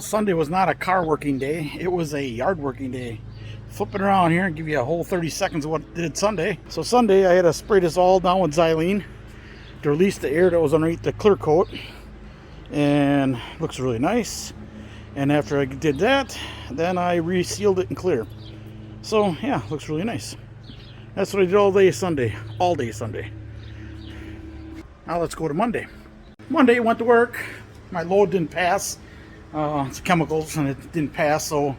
Sunday was not a car working day, it was a yard working day. Flipping around here and give you a whole 30 seconds of what I did Sunday. So Sunday I had to spray this all down with xylene to release the air that was underneath the clear coat, and it looks really nice. And after I did that, then I resealed it in clear. So yeah, looks really nice. That's what I did all day Sunday. Now let's go to Monday. Monday, went to work. My load didn't pass. It's chemicals and it didn't pass, so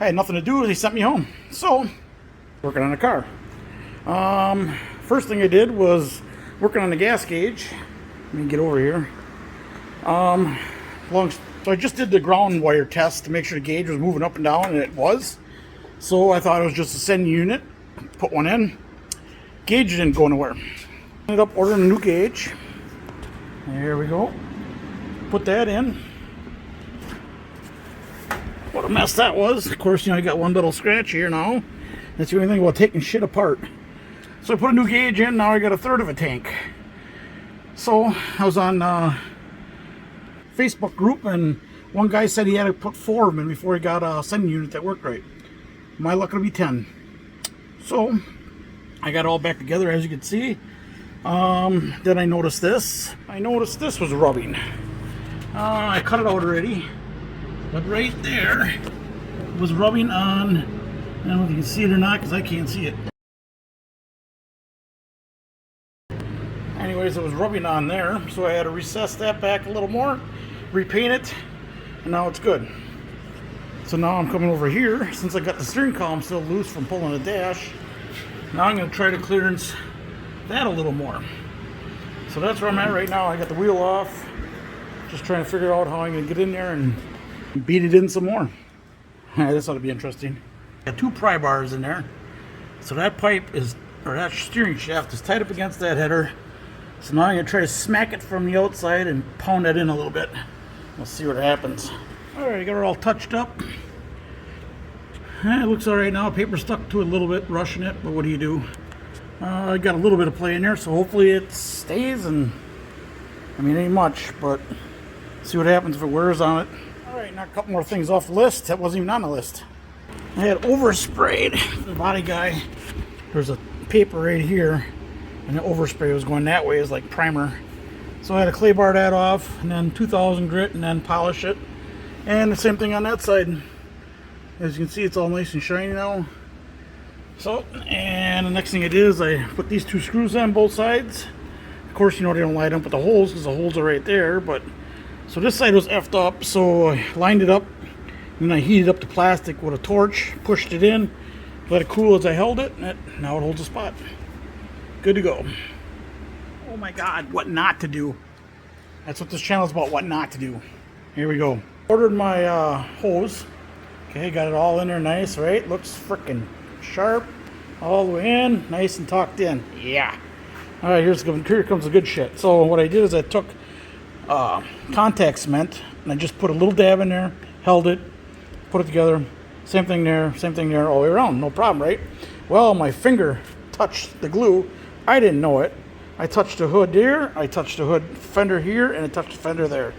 I had nothing to do. They sent me home. So, working on the car. First thing I did was working on the gas gauge. Let me get over here. So I just did the ground wire test to make sure the gauge was moving up and down, and it was. So I thought it was just a send unit. Put one in. Gauge didn't go nowhere. Ended up ordering a new gauge. There we go. Put that in. What a mess that was. Of course, I got one little scratch here now. That's the only thing about taking shit apart. So I put a new gauge in. Now I got a third of a tank. So I was on Facebook group, and one guy said he had to put 4 of them in before he got a sending unit that worked right. My luck will be 10. So I got it all back together, as you can see. Then I noticed this. I noticed this was rubbing. I cut it out already, but right there was rubbing on. I don't know if you can see it or not, because I can't see it. Anyways, it was rubbing on there, so I had to recess that back a little more, repaint it, and now it's good. So now I'm coming over here, since I got the steering column still loose from pulling the dash. Now I'm going to try to clearance that a little more. So that's where I'm at right now. I got the wheel off, just trying to figure out how I'm going to get in there and beat it in some more. This ought to be interesting. Got 2 pry bars in there, so that pipe is, or that steering shaft is tied up against that header. So now I'm going to try to smack it from the outside and pound that in a little bit. We'll see what happens. Alright, got it all touched up. It looks alright now. Paper stuck to it a little bit, rushing it, but what do you do? I got a little bit of play in there, so hopefully it stays, and I mean, it ain't much, but see what happens if it wears on it. Alright, now a couple more things off the list that wasn't even on the list. I had oversprayed the body guy. There's a paper right here, and the overspray was going that way as like primer. So I had to clay bar that off, and then 2000 grit, and then polish it. And the same thing on that side. As you can see, it's all nice and shiny now. So, and the next thing I did is I put these 2 screws on both sides. Of course, they don't line up with the holes because the holes are right there. But so this side was effed up, so I lined it up, and then I heated up the plastic with a torch, pushed it in, let it cool as I held it, and now it holds a spot. Good to go. Oh my God, what not to do. That's what this channel is about, what not to do. Here we go. Ordered my hose. Okay, got it all in there nice, right? Looks freaking sharp. All the way in, nice and tucked in. Yeah. Alright, here comes the good shit. So what I did is I took contact cement, and I just put a little dab in there, held it, put it together. Same thing there, all the way around. No problem, right? Well, my finger touched the glue. I didn't know it. I touched the hood here, I touched the hood fender here, and I touched the fender there.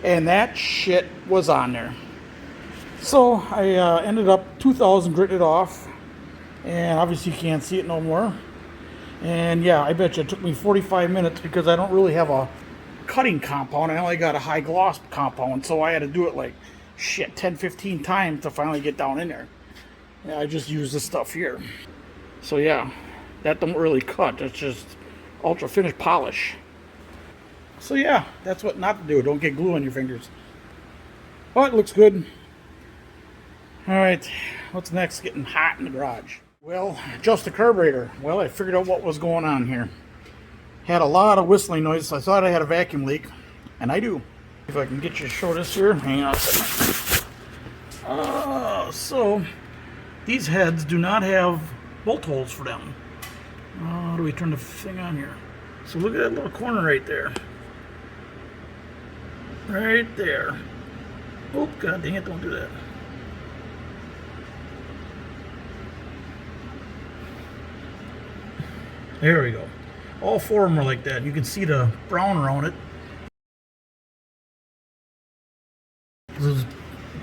And that shit was on there. So I ended up 2000 gritted off, and obviously you can't see it no more. And yeah, I bet you it took me 45 minutes because I don't really have a cutting compound. I only got a high gloss compound, so I had to do it like shit 10-15 times to finally get down in there. Yeah, I just use this stuff here. So yeah, that don't really cut. That's just ultra finish polish. So yeah, that's what not to do. Don't get glue on your fingers. But it looks good. Alright, what's next? Getting hot in the garage. Well, adjust the carburetor. Well, I figured out what was going on here. Had a lot of whistling noise, so I thought I had a vacuum leak. And I do. If I can get you to show this here. Hang on a second. So, these heads do not have bolt holes for them. How do we turn the thing on here? So look at that little corner right there. Right there. Oh, God dang it, don't do that. There we go. All 4 of them are like that. You can see the brown around it. Those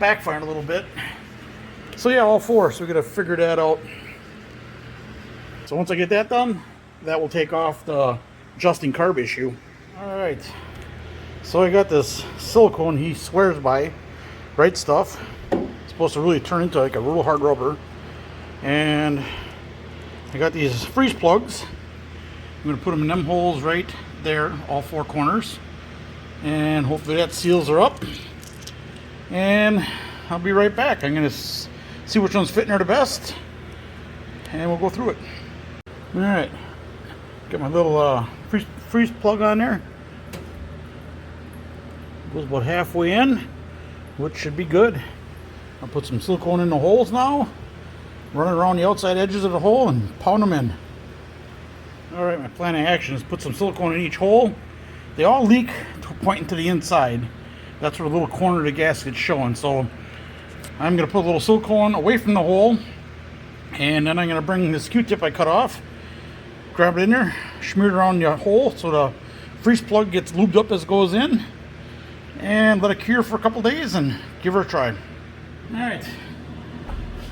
backfiring a little bit. So yeah, all four. So we gotta figure that out. So once I get that done, that will take off the adjusting carb issue. All right. So I got this silicone he swears by, Right Stuff. It's supposed to really turn into like a real hard rubber. And I got these freeze plugs. I'm gonna put them in them holes right there, all four corners. And hopefully that seals her up. And I'll be right back. I'm gonna see which one's fitting her the best. And we'll go through it. All right. Got my little freeze plug on there. Goes about halfway in, which should be good. I'll put some silicone in the holes now, run it around the outside edges of the hole and pound them in. All right, my plan of action is put some silicone in each hole. They all leak pointing to the inside. That's where the little corner of the gasket's showing. So I'm gonna put a little silicone away from the hole, and then I'm gonna bring this Q-tip I cut off, grab it in there, smear it around the hole so the freeze plug gets lubed up as it goes in, and let it cure for a couple days and give her a try. All right,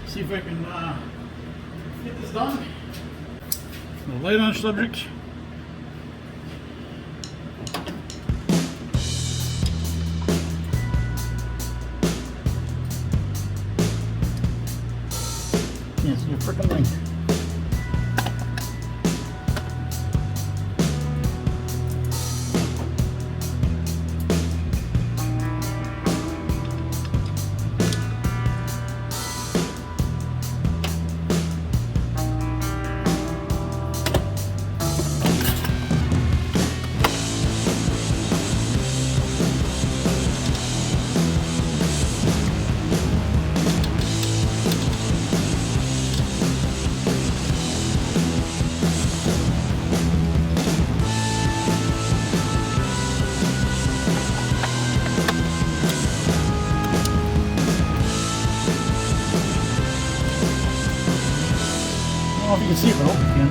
see if I can get this done. A little light on the subject. Can't see a freaking thing. I don't know if you can see it, but I hope you can.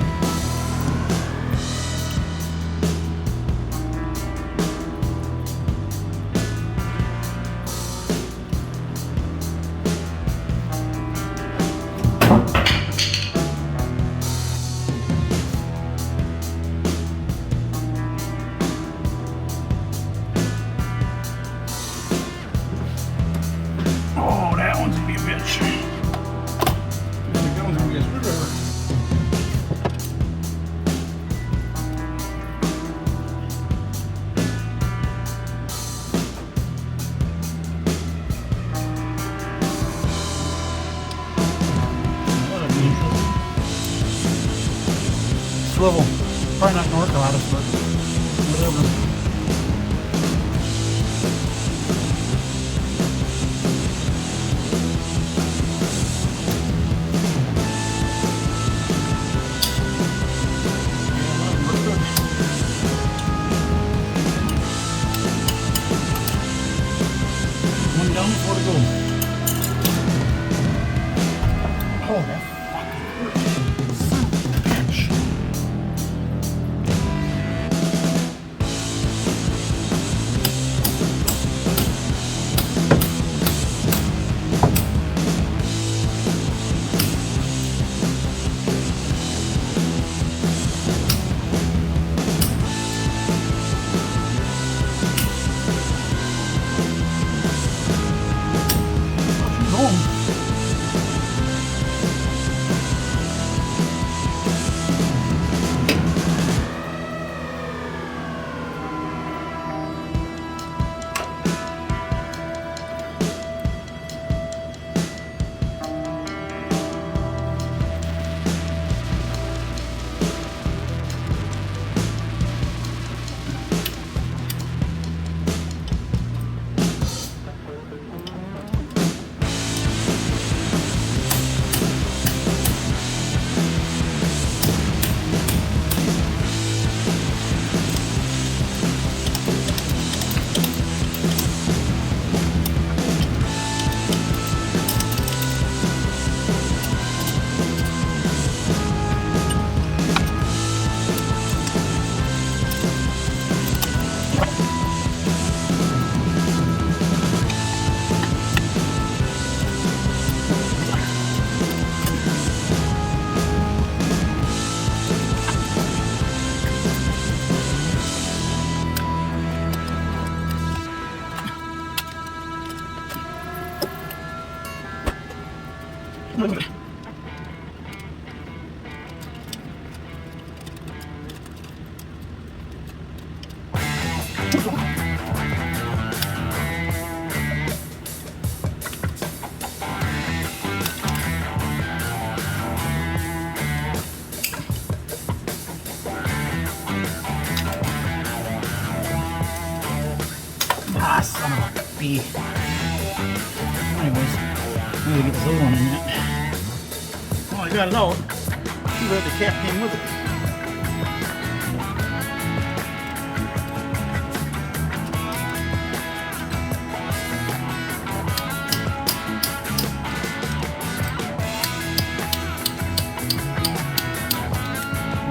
Oh, that one's gonna be a bitch. That one's gonna be a screwdriver. Swivel. Probably not gonna work a lot of, but whatever. One down, four to go. Oh, that fucking hurts. Son of a bitch. be. Anyways, I'm gonna get this other one in yet. Well, I got it out. Too bad the cap came with it.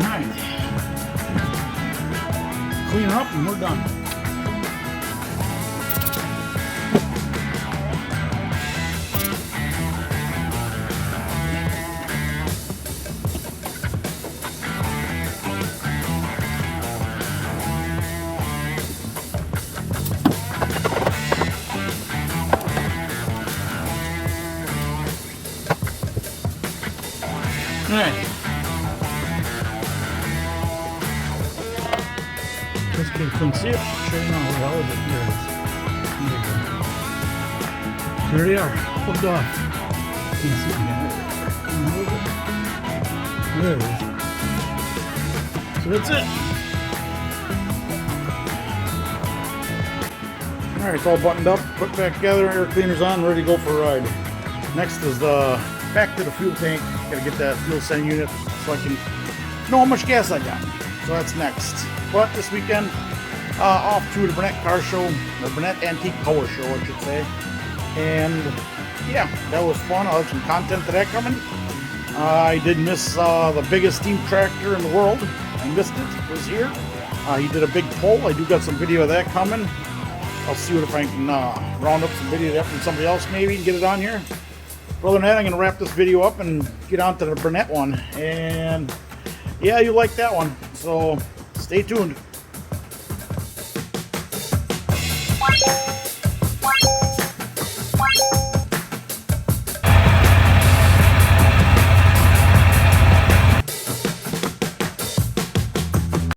Alright. Clean her up and we're done. Alright. This kid couldn't see it. Sure enough, where was it? There it is. There you go. Here they are. Hooked off. Can't see it again. There it is. So that's it. Alright, it's all buttoned up, put back together, air cleaner's on, ready to go for a ride. Next is the back to the fuel tank. Gotta get that fuel send unit so I can know how much gas I got. So that's next. But this weekend, off to the Burnett Car Show, the Burnett Antique Power Show, I should say. And yeah, that was fun. I'll have some content to that coming. I did miss the biggest steam tractor in the world. I missed it. It was here. He did a big pull. I do got some video of that coming. I'll see what if I can round up some video of that from somebody else maybe and get it on here. But other than that, I'm going to wrap this video up and get on to the Burnett one. And yeah, you like that one. So stay tuned.